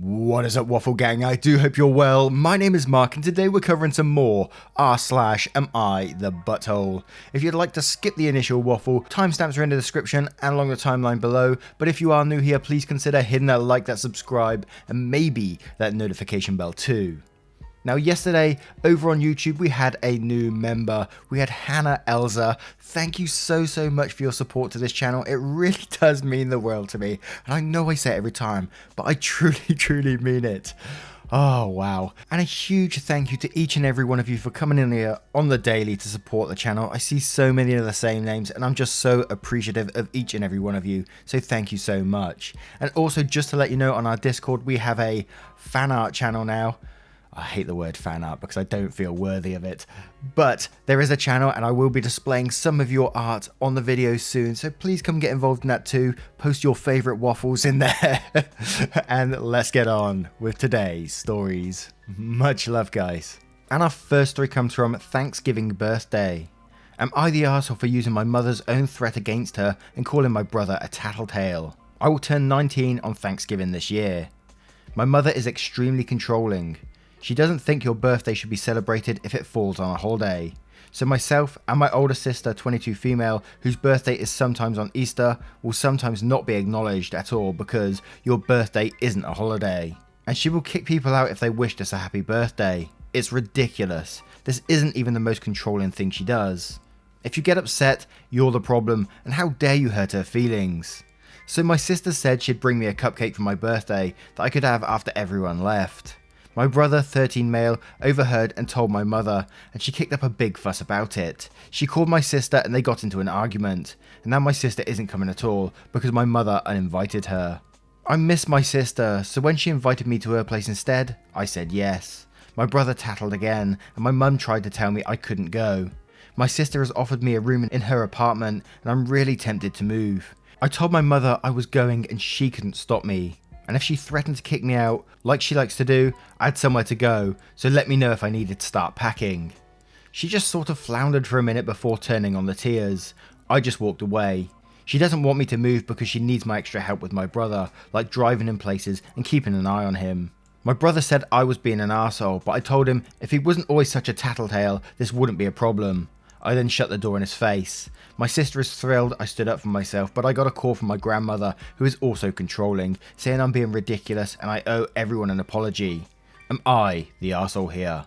What is up, Waffle Gang? I do hope you're well. My name is Mark, and today we're covering some more r/am I the butthole. If you'd like to skip the initial waffle, timestamps are in the description and along the timeline below, but if you are new here, please consider hitting that like, that subscribe, and maybe that notification bell too. Now yesterday, over on YouTube, we had a new member. We had Hannah Elza. Thank you so much for your support to this channel. It really does mean the world to me. And I know I say it every time, but I truly mean it. Oh, wow. And a huge thank you to each and every one of you for coming in here on the daily to support the channel. I see so many of the same names, and I'm just so appreciative of each and every one of you. So thank you so much. And also, just to let you know, on our Discord, we have a fan art channel now. I hate the word fan art because I don't feel worthy of it, but there is a channel and I will be displaying some of your art on the video soon, so please come get involved in that too. Post your favourite waffles in there and let's get on with today's stories. Much love, guys. And our first story comes from Thanksgiving birthday. Am I the arsehole for using my mother's own threat against her and calling my brother a tattletale? I will turn 19 on Thanksgiving this year. My mother is extremely controlling. She doesn't think your birthday should be celebrated if it falls on a holiday. So myself and my older sister, 22 female, whose birthday is sometimes on Easter, will sometimes not be acknowledged at all because your birthday isn't a holiday. And she will kick people out if they wished us a happy birthday. It's ridiculous. This isn't even the most controlling thing she does. If you get upset, you're the problem, and how dare you hurt her feelings. So my sister said she'd bring me a cupcake for my birthday that I could have after everyone left. My brother, 13 male, overheard and told my mother, and she kicked up a big fuss about it. She called my sister and they got into an argument, and now my sister isn't coming at all because my mother uninvited her. I miss my sister, so when she invited me to her place instead, I said yes. My brother tattled again, and my mum tried to tell me I couldn't go. My sister has offered me a room in her apartment, and I'm really tempted to move. I told my mother I was going and she couldn't stop me. And if she threatened to kick me out, like she likes to do, I had somewhere to go, so let me know if I needed to start packing. She just sort of floundered for a minute before turning on the tears. I just walked away. She doesn't want me to move because she needs my extra help with my brother, like driving in places and keeping an eye on him. My brother said I was being an arsehole, but I told him if he wasn't always such a tattletale, this wouldn't be a problem. I then shut the door in his face. My sister is thrilled I stood up for myself, but I got a call from my grandmother, who is also controlling, saying I'm being ridiculous and I owe everyone an apology. Am I the arsehole here?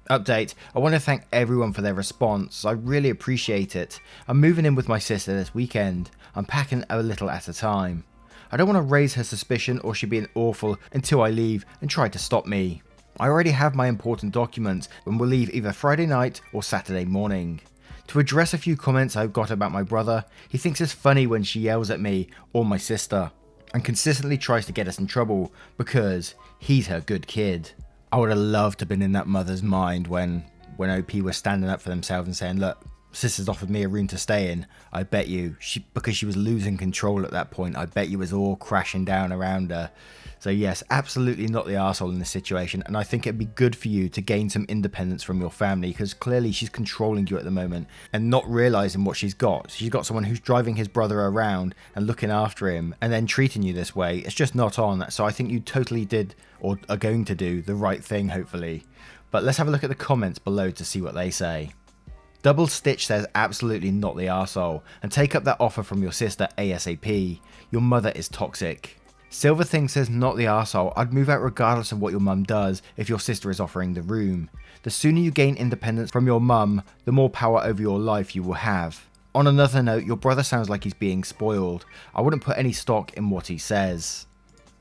Update, I want to thank everyone for their response. I really appreciate it. I'm moving in with my sister this weekend. I'm packing a little at a time. I don't want to raise her suspicion or she being awful until I leave and try to stop me. I already have my important documents and will leave either Friday night or Saturday morning. To address a few comments I've got about my brother, he thinks it's funny when she yells at me or my sister, and consistently tries to get us in trouble because he's her good kid. I would have loved to have been in that mother's mind when OP was standing up for themselves and saying, look, sister's offered me a room to stay in. I bet you, because she was losing control at that point, I bet you it was all crashing down around her. So yes, absolutely not the arsehole in this situation, and I think it'd be good for you to gain some independence from your family because clearly she's controlling you at the moment and not realising what she's got. She's got someone who's driving his brother around and looking after him and then treating you this way. It's just not on. So I think you totally did or are going to do the right thing, hopefully. But let's have a look at the comments below to see what they say. Double Stitch says absolutely not the arsehole and take up that offer from your sister ASAP. Your mother is toxic. Silver Thing says not the arsehole. I'd move out regardless of what your mum does if your sister is offering the room. The sooner you gain independence from your mum, the more power over your life you will have. On another note, your brother sounds like he's being spoiled. I wouldn't put any stock in what he says.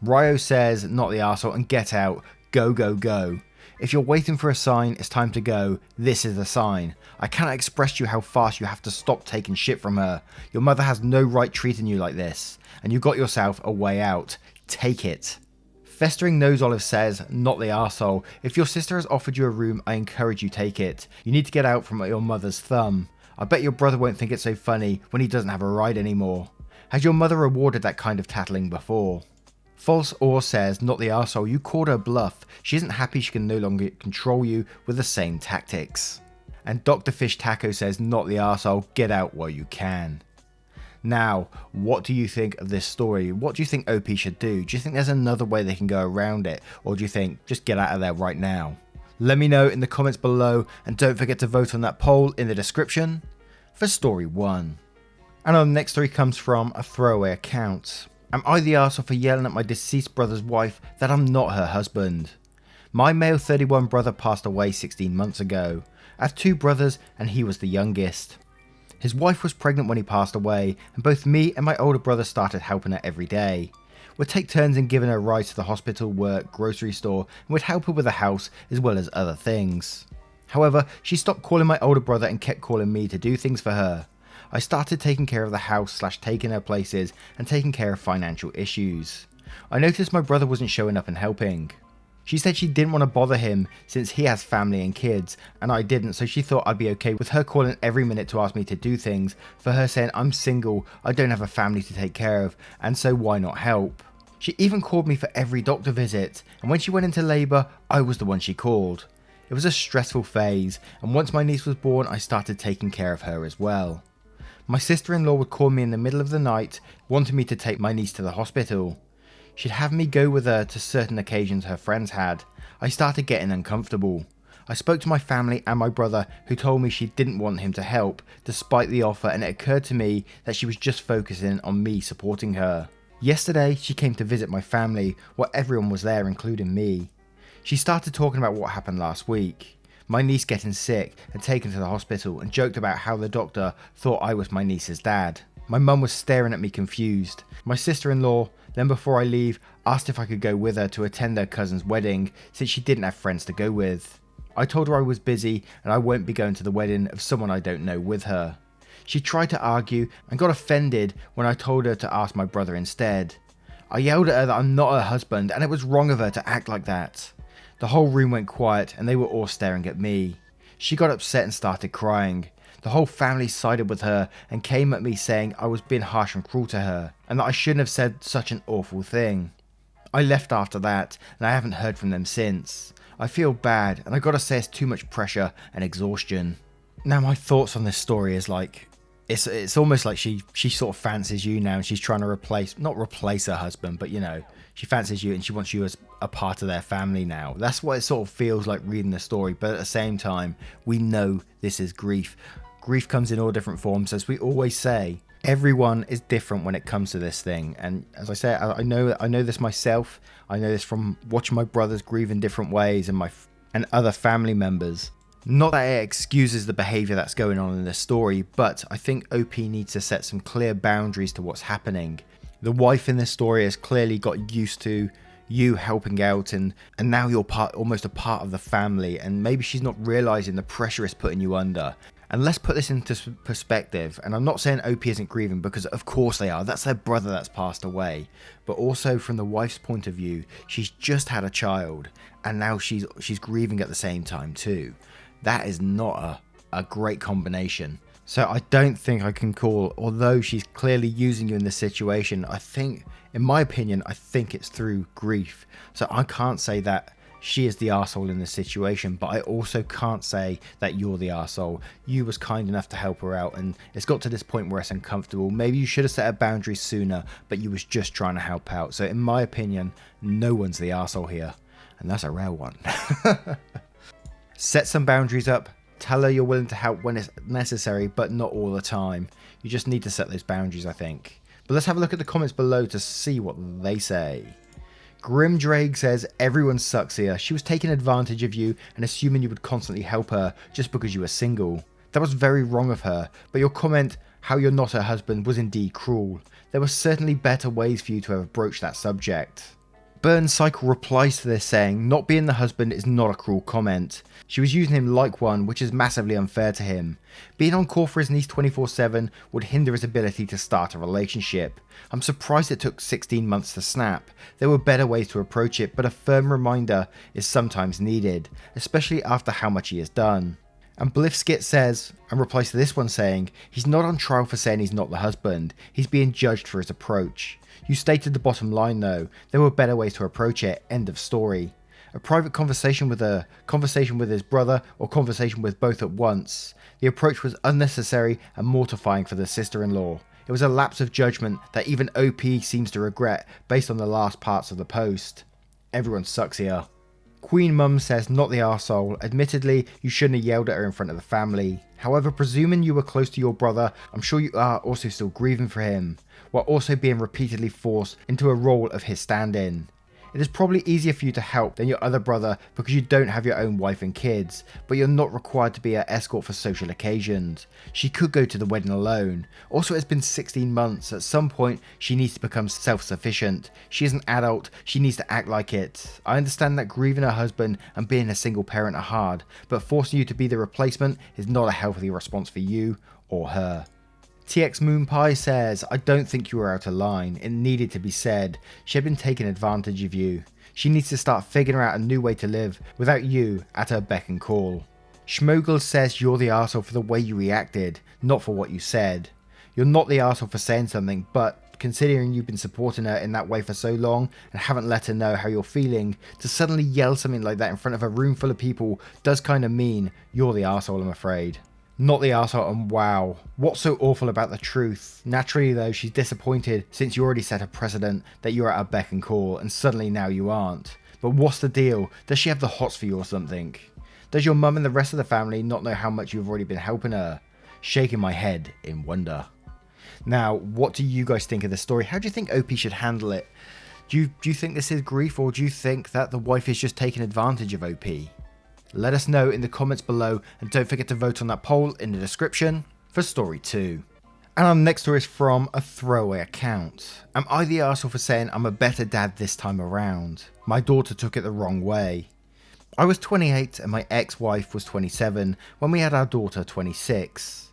Ryo says not the arsehole and get out. Go, go, go. If you're waiting for a sign, it's time to go. This is the sign. I cannot express to you how fast you have to stop taking shit from her. Your mother has no right treating you like this. And you got yourself a way out. Take it. Festering Nose Olive says, not the arsehole. If your sister has offered you a room, I encourage you take it. You need to get out from your mother's thumb. I bet your brother won't think it's so funny when he doesn't have a ride anymore. Has your mother rewarded that kind of tattling before? False Ore says, not the arsehole. You called her bluff. She isn't happy she can no longer control you with the same tactics. And Dr. Fish Taco says, not the arsehole. Get out while you can. Now, what do you think of this story? What do you think OP should do? Do you think there's another way they can go around it? Or do you think just get out of there right now? Let me know in the comments below, and don't forget to vote on that poll in the description for story 1. And our next story comes from a throwaway account. Am I the arsehole for yelling at my deceased brother's wife that I'm not her husband? My male 31 brother passed away 16 months ago. I have 2 brothers and he was the youngest. His wife was pregnant when he passed away, and both me and my older brother started helping her every day. We'd take turns in giving her rides to the hospital, work, grocery store, and would help her with the house as well as other things. However, she stopped calling my older brother and kept calling me to do things for her. I started taking care of the house / taking her places and taking care of financial issues. I noticed my brother wasn't showing up and helping. She said she didn't want to bother him since he has family and kids, and I didn't, so she thought I'd be okay with her calling every minute to ask me to do things, for her saying I'm single, I don't have a family to take care of, and so why not help? She even called me for every doctor visit, and when she went into labour, I was the one she called. It was a stressful phase, and once my niece was born, I started taking care of her as well. My sister-in-law would call me in the middle of the night, wanting me to take my niece to the hospital. She'd have me go with her to certain occasions her friends had. I started getting uncomfortable. I spoke to my family and my brother, who told me she didn't want him to help, despite the offer, and it occurred to me that she was just focusing on me supporting her. Yesterday, she came to visit my family, while everyone was there, including me. She started talking about what happened last week. My niece getting sick and taken to the hospital, and joked about how the doctor thought I was my niece's dad. My mum was staring at me confused. My sister-in-law, then before I leave, asked if I could go with her to attend her cousin's wedding since she didn't have friends to go with. I told her I was busy and I won't be going to the wedding of someone I don't know with her. She tried to argue and got offended when I told her to ask my brother instead. I yelled at her that I'm not her husband and it was wrong of her to act like that. The whole room went quiet and they were all staring at me. She got upset and started crying. The whole family sided with her and came at me saying I was being harsh and cruel to her, and that I shouldn't have said such an awful thing. I left after that, and I haven't heard from them since. I feel bad, and I gotta say it's too much pressure and exhaustion. Now my thoughts on this story is like, it's almost like she sort of fancies you now, and she's trying to not replace her husband, but you know, she fancies you and she wants you as a part of their family now. That's what it sort of feels like reading the story, but at the same time, we know this is grief. Grief comes in all different forms, as we always say. Everyone is different when it comes to this thing, and as I say, I know this myself. I know this from watching my brothers grieve in different ways and other family members. Not that it excuses the behaviour that's going on in this story, but I think OP needs to set some clear boundaries to what's happening. The wife in this story has clearly got used to you helping out, and now you're almost a part of the family, and maybe she's not realising the pressure it's putting you under. And let's put this into perspective, and I'm not saying OP isn't grieving, because of course they are. That's their brother that's passed away. But also from the wife's point of view, she's just had a child, and now she's grieving at the same time too. That is not a great combination. So I don't think I can call, although she's clearly using you in this situation, I think, in my opinion, I think it's through grief. So I can't say that she is the arsehole in this situation, but I also can't say that you're the arsehole. You was kind enough to help her out, and it's got to this point where it's uncomfortable. Maybe you should have set a boundary sooner, but you was just trying to help out. So in my opinion, no one's the arsehole here, and that's a rare one. Set some boundaries up. Tell her you're willing to help when it's necessary, but not all the time. You just need to set those boundaries, I think. But let's have a look at the comments below to see what they say. Grim Drake says, everyone sucks here. She was taking advantage of you and assuming you would constantly help her just because you were single. That was very wrong of her, but your comment, how you're not her husband, was indeed cruel. There were certainly better ways for you to have broached that subject. Burn Cycle replies to this saying, not being the husband is not a cruel comment. She was using him like one, which is massively unfair to him. Being on call for his niece 24/7 would hinder his ability to start a relationship. I'm surprised it took 16 months to snap. There were better ways to approach it, but a firm reminder is sometimes needed, especially after how much he has done. And Bliffskit says, and replies to this one saying, he's not on trial for saying he's not the husband, he's being judged for his approach. You stated the bottom line though, there were better ways to approach it, end of story. A private conversation with his brother, or conversation with both at once. The approach was unnecessary and mortifying for the sister-in-law. It was a lapse of judgment that even OP seems to regret based on the last parts of the post. Everyone sucks here. Queen Mum says not the arsehole. Admittedly, you shouldn't have yelled at her in front of the family. However, presuming you were close to your brother, I'm sure you are also still grieving for him, while also being repeatedly forced into a role of his stand-in. It is probably easier for you to help than your other brother because you don't have your own wife and kids, but you're not required to be her escort for social occasions. She could go to the wedding alone. Also, it's been 16 months. At some point, she needs to become self-sufficient. She is an adult. She needs to act like it. I understand that grieving her husband and being a single parent are hard, but forcing you to be the replacement is not a healthy response for you or her. TX Moonpie says, I don't think you were out of line. It needed to be said. She had been taking advantage of you. She needs to start figuring out a new way to live without you at her beck and call. Schmogel says you're the arsehole for the way you reacted, not for what you said. You're not the arsehole for saying something, but considering you've been supporting her in that way for so long and haven't let her know how you're feeling, to suddenly yell something like that in front of a room full of people does kind of mean you're the arsehole, I'm afraid. Not the arsehole, and wow, what's so awful about the truth? Naturally though, she's disappointed since you already set a precedent that you're at her beck and call and suddenly now you aren't. But what's the deal? Does she have the hots for you or something? Does your mum and the rest of the family not know how much you've already been helping her? Shaking my head in wonder. Now, what do you guys think of this story? How do you think OP should handle it? Do you think this is grief, or do you think that the wife is just taking advantage of OP? Let us know in the comments below, and don't forget to vote on that poll in the description for story 2. And our next story is from a throwaway account. Am I the arsehole for saying I'm a better dad this time around? My daughter took it the wrong way. I was 28 and my ex-wife was 27 when we had our daughter 26.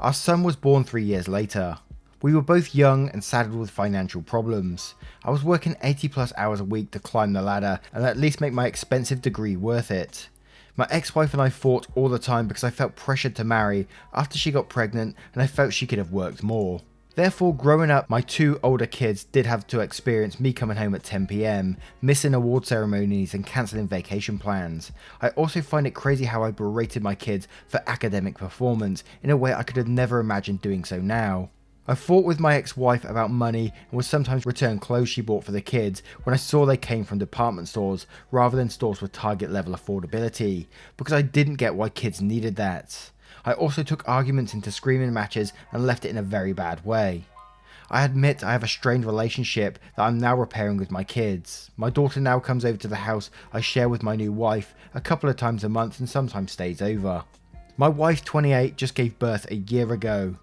Our son was born 3 years later. We were both young and saddled with financial problems. I was working 80 plus hours a week to climb the ladder and at least make my expensive degree worth it. My ex-wife and I fought all the time because I felt pressured to marry after she got pregnant and I felt she could have worked more. Therefore, growing up, my 2 older kids did have to experience me coming home at 10 PM, missing award ceremonies and cancelling vacation plans. I also find it crazy how I berated my kids for academic performance in a way I could have never imagined doing so now. I fought with my ex-wife about money and would sometimes return clothes she bought for the kids when I saw they came from department stores rather than stores with target level affordability, because I didn't get why kids needed that. I also took arguments into screaming matches and left it in a very bad way. I admit I have a strained relationship that I'm now repairing with my kids. My daughter now comes over to the house I share with my new wife a couple of times a month and sometimes stays over. My wife, 28, just gave birth a year ago.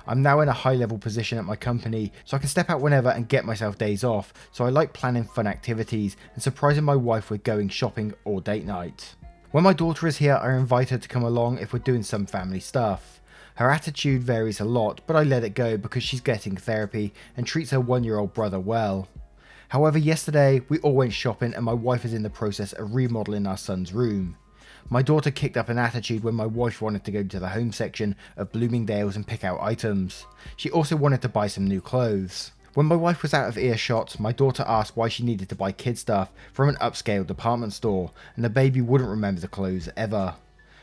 I'm now in a high level position at my company, so I can step out whenever and get myself days off, so I like planning fun activities and surprising my wife with going shopping or date night. When my daughter is here, I invite her to come along if we're doing some family stuff. Her attitude varies a lot, but I let it go because she's getting therapy and treats her 1-year-old brother well. However, yesterday we all went shopping and my wife is in the process of remodeling our son's room. My daughter kicked up an attitude when my wife wanted to go to the home section of Bloomingdale's and pick out items. She also wanted to buy some new clothes. When my wife was out of earshot, my daughter asked why she needed to buy kid stuff from an upscale department store, and the baby wouldn't remember the clothes ever.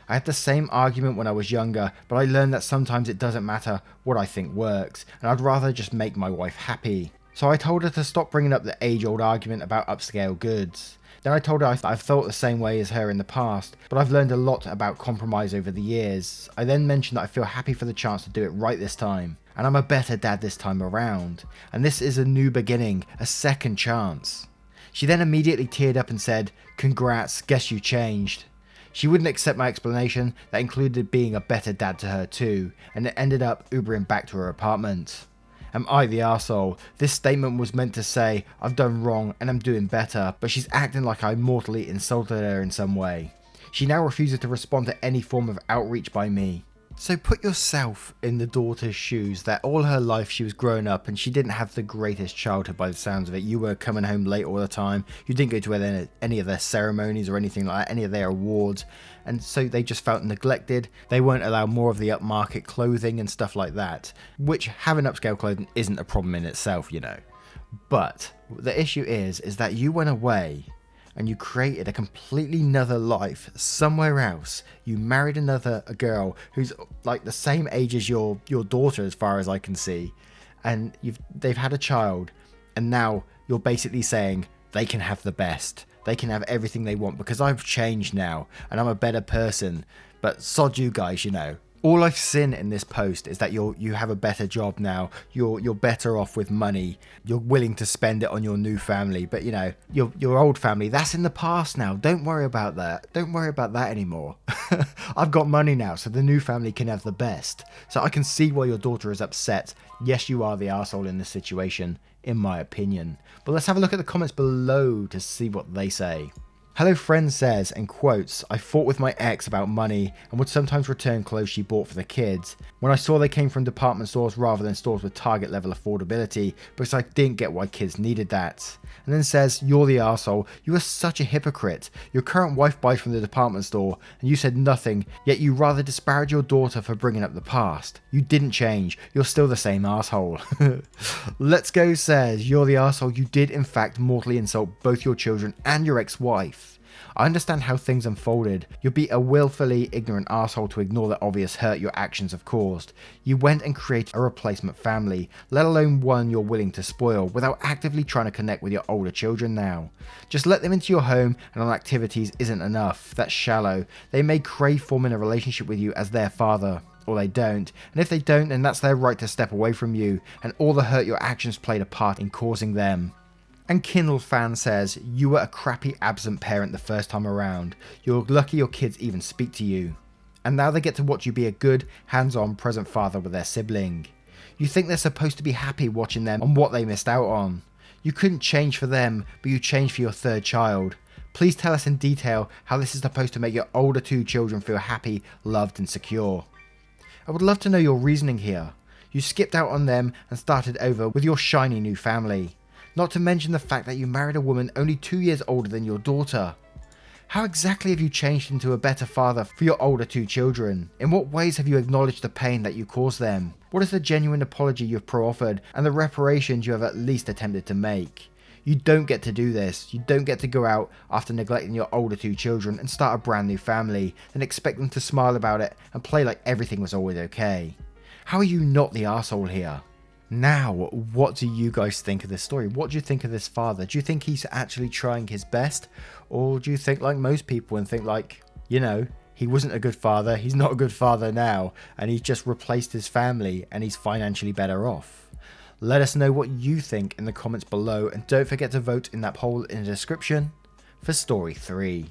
I had the same argument when I was younger, but I learned that sometimes it doesn't matter what I think works, and I'd rather just make my wife happy. So I told her to stop bringing up the age-old argument about upscale goods. Then I told her I've felt the same way as her in the past, but I've learned a lot about compromise over the years. I then mentioned that I feel happy for the chance to do it right this time, and I'm a better dad this time around, and this is a new beginning, a second chance. She then immediately teared up and said, "Congrats, guess you changed." She wouldn't accept my explanation that included being a better dad to her too, and it ended up Ubering back to her apartment. Am I the arsehole? This statement was meant to say I've done wrong and I'm doing better, but she's acting like I mortally insulted her in some way. She now refuses to respond to any form of outreach by me. So put yourself in the daughter's shoes that all her life she was growing up and she didn't have the greatest childhood by the sounds of it. You were coming home late all the time. You didn't go to any of their ceremonies or anything like that, any of their awards. And so they just felt neglected. They weren't allowed more of the upmarket clothing and stuff like that, which having upscale clothing isn't a problem in itself, you know. But the issue is that you went away and you created a completely another life somewhere else. You married a girl who's like the same age as your daughter as far as I can see. and they've had a child, and now you're basically saying they can have the best. They can have everything they want because I've changed now and I'm a better person. But sod you guys, All I've seen in this post is that you have a better job now. You're better off with money. You're willing to spend it on your new family. But your old family, that's in the past now. Don't worry about that. Don't worry about that anymore. I've got money now, so the new family can have the best. So I can see why your daughter is upset. Yes, you are the arsehole in this situation, in my opinion. But let's have a look at the comments below to see what they say. Hello Friend says, and quotes, I fought with my ex about money and would sometimes return clothes she bought for the kids. When I saw they came from department stores rather than stores with target level affordability, because I didn't get why kids needed that. And then says, you're the arsehole, you are such a hypocrite. Your current wife buys from the department store and you said nothing, yet you rather disparage your daughter for bringing up the past. You didn't change, you're still the same arsehole. Let's Go says, you're the arsehole, you did in fact mortally insult both your children and your ex-wife. I understand how things unfolded. You'd be a willfully ignorant arsehole to ignore the obvious hurt your actions have caused. You went and created a replacement family, let alone one you're willing to spoil, without actively trying to connect with your older children now. Just let them into your home and on activities isn't enough. That's shallow. They may crave forming a relationship with you as their father. Or they don't, and if they don't, then that's their right to step away from you, and all the hurt your actions played a part in causing them. And Kindle Fan says, you were a crappy absent parent the first time around. You're lucky your kids even speak to you. And now they get to watch you be a good, hands-on, present father with their sibling. You think they're supposed to be happy watching them on what they missed out on. You couldn't change for them, but you changed for your third child. Please tell us in detail how this is supposed to make your older two children feel happy, loved and secure. I would love to know your reasoning here. You skipped out on them and started over with your shiny new family. Not to mention the fact that you married a woman only 2 years older than your daughter. How exactly have you changed into a better father for your older two children? In what ways have you acknowledged the pain that you caused them? What is the genuine apology you've proffered and the reparations you have at least attempted to make? You don't get to do this. You don't get to go out after neglecting your older two children and start a brand new family and expect them to smile about it and play like everything was always okay. How are you not the arsehole here? Now, what do you guys think of this story? What do you think of this father? Do you think he's actually trying his best? Or do you think like most people and think like, he wasn't a good father, he's not a good father now, and he's just replaced his family and he's financially better off? Let us know what you think in the comments below, and don't forget to vote in that poll in the description for story 3.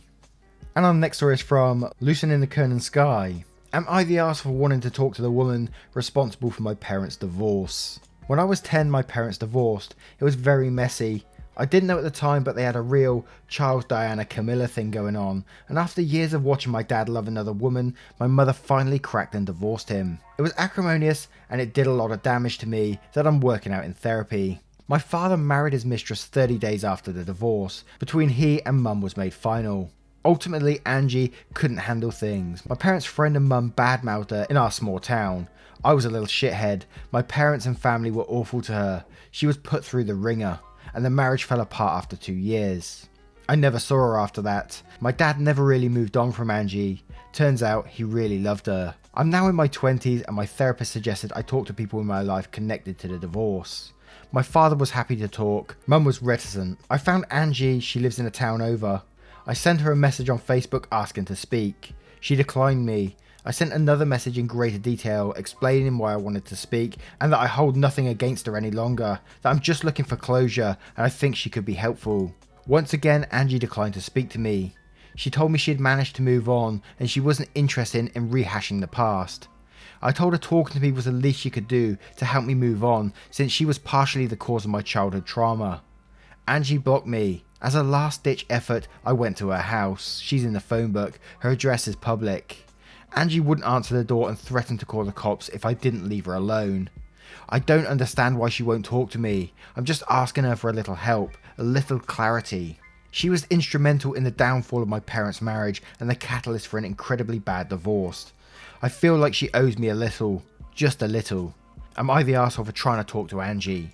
And our next story is from Lucien in the Kernan Sky. Am I the arse for wanting to talk to the woman responsible for my parents' divorce? When I was 10, my parents divorced. It was very messy. I didn't know at the time, but they had a real Charles Diana Camilla thing going on, and after years of watching my dad love another woman, my mother finally cracked and divorced him. It was acrimonious, and it did a lot of damage to me that I'm working out in therapy. My father married his mistress 30 days after the divorce. Between he and mum was made final. Ultimately, Angie couldn't handle things. My parents' friend and mum badmouthed her in our small town. I was a little shithead. My parents and family were awful to her. She was put through the ringer, and the marriage fell apart after 2 years. I never saw her after that. My dad never really moved on from Angie. Turns out he really loved her. I'm now in my 20s, and my therapist suggested I talk to people in my life connected to the divorce. My father was happy to talk. Mum was reticent. I found Angie. She lives in a town over. I sent her a message on Facebook asking to speak. She declined me. I sent another message in greater detail explaining why I wanted to speak and that I hold nothing against her any longer, that I'm just looking for closure and I think she could be helpful. Once again, Angie declined to speak to me. She told me she had managed to move on and she wasn't interested in rehashing the past. I told her talking to me was the least she could do to help me move on, since she was partially the cause of my childhood trauma. Angie blocked me. As a last-ditch effort, I went to her house. She's in the phone book. Her address is public. Angie wouldn't answer the door and threatened to call the cops if I didn't leave her alone. I don't understand why she won't talk to me. I'm just asking her for a little help, a little clarity. She was instrumental in the downfall of my parents' marriage and the catalyst for an incredibly bad divorce. I feel like she owes me a little, just a little. Am I the arsehole for trying to talk to Angie?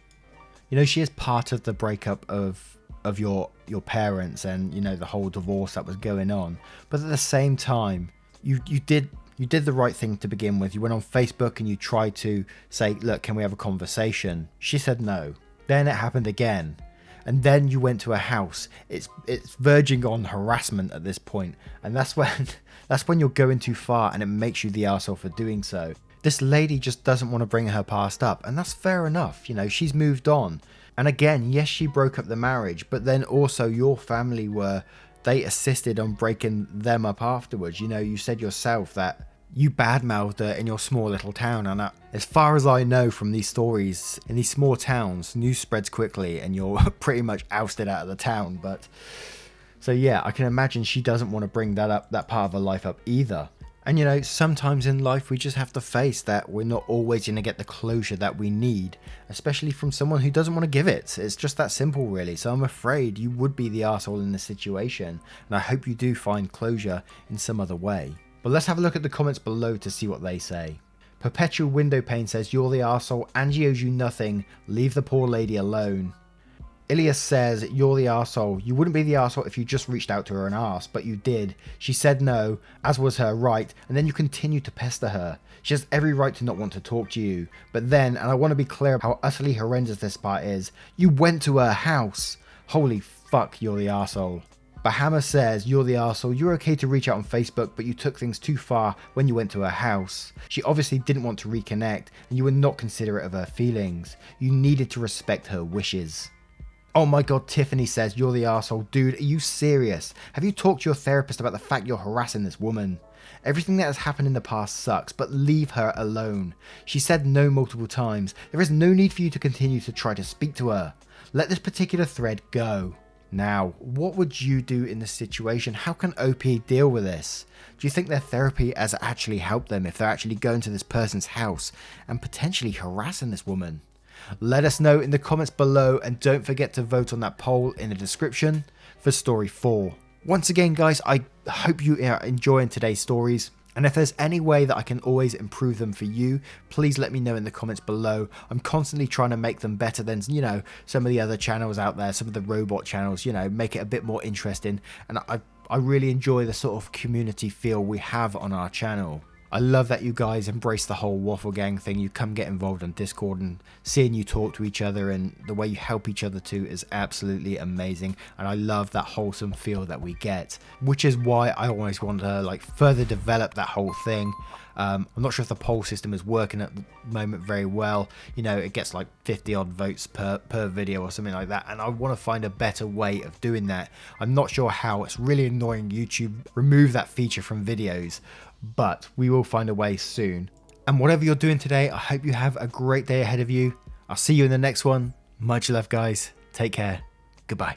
She is part of the breakup of your parents and the whole divorce that was going on, but at the same time you did You did the right thing to begin with. You went on Facebook and you tried to say, look, can we have a conversation? She said no. Then it happened again. And then you went to a house. It's verging on harassment at this point. And that's when you're going too far, and it makes you the arsehole for doing so. This lady just doesn't want to bring her past up, and that's fair enough. You know, she's moved on. And again, yes, she broke up the marriage, but then also your family they assisted on breaking them up afterwards. You know, you said yourself that you badmouthed her in your small little town, and as far as I know from these stories, in these small towns, news spreads quickly and you're pretty much ousted out of the town. But so yeah, I can imagine she doesn't want to bring that part of her life up either. And you know, sometimes in life we just have to face that we're not always going to get the closure that we need, especially from someone who doesn't want to give it. It's just that simple, really. So I'm afraid you would be the arsehole in this situation, and I hope you do find closure in some other way. But let's have a look at the comments below to see what they say. Perpetual Window Pane says, you're the arsehole, Angie owes you nothing, leave the poor lady alone. Ilias says, you're the arsehole. You wouldn't be the arsehole if you just reached out to her and asked, but you did. She said no, as was her right, and then you continue to pester her. She has every right to not want to talk to you. But then, and I want to be clear how utterly horrendous this part is, you went to her house. Holy fuck, you're the arsehole. Bahama says, you're the arsehole. You're okay to reach out on Facebook, but you took things too far when you went to her house. She obviously didn't want to reconnect, and you were not considerate of her feelings. You needed to respect her wishes. Oh my god, Tiffany says, you're the arsehole. Dude, are you serious? Have you talked to your therapist about the fact you're harassing this woman? Everything that has happened in the past sucks, but leave her alone. She said no multiple times. There is no need for you to continue to try to speak to her. Let this particular thread go. Now, what would you do in this situation? How can OP deal with this? Do you think their therapy has actually helped them if they're actually going to this person's house and potentially harassing this woman? Let us know in the comments below, and don't forget to vote on that poll in the description for story 4. Once again, guys, I hope you are enjoying today's stories. And if there's any way that I can always improve them for you, please let me know in the comments below. I'm constantly trying to make them better than, you know, some of the other channels out there, some of the robot channels, you know, make it a bit more interesting. And I really enjoy the sort of community feel we have on our channel. I love that you guys embrace the whole Waffle Gang thing. You come get involved on Discord, and seeing you talk to each other and the way you help each other too is absolutely amazing. And I love that wholesome feel that we get, which is why I always want to like further develop that whole thing. I'm not sure if the poll system is working at the moment very well. You know, it gets like 50 odd votes per video or something like that, and I want to find a better way of doing that. I'm not sure how. It's really annoying YouTube remove that feature from videos, but we will find a way soon. And whatever you're doing today, I hope you have a great day ahead of you. I'll see you in the next one. Much love, guys. Take care. Goodbye.